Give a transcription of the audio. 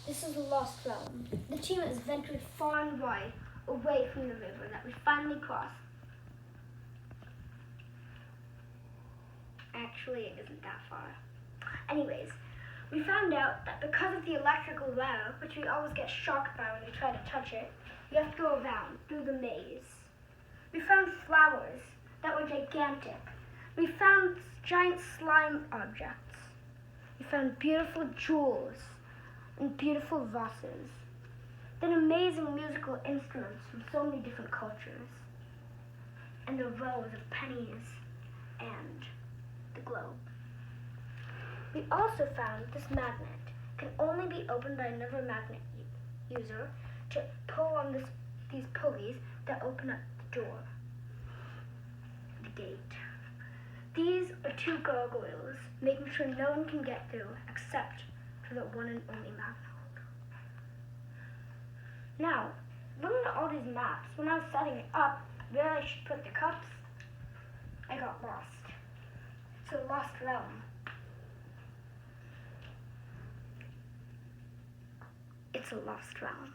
This is the Lost Realm. The team has ventured far and wide away from the river that we finally crossed. Actually, it isn't that far. Anyways, we found out that because of the electrical ladder, which we always get shocked by when we try to touch it, you have to go around through the maze. We found flowers that were gigantic. We found giant slime objects. We found beautiful jewels and beautiful vases. Then amazing musical instruments from so many different cultures. And the rows of pennies and the globe. We also found this magnet can only be opened by another magnet user to pull on these pulleys that open up the door, the gate. These are two gargoyles, making sure no one can get through except for the one and only magnet. Now, looking at all these maps, when I was setting it up, where I should put the cups, I got lost. So Lost Realm. It's a lost realm.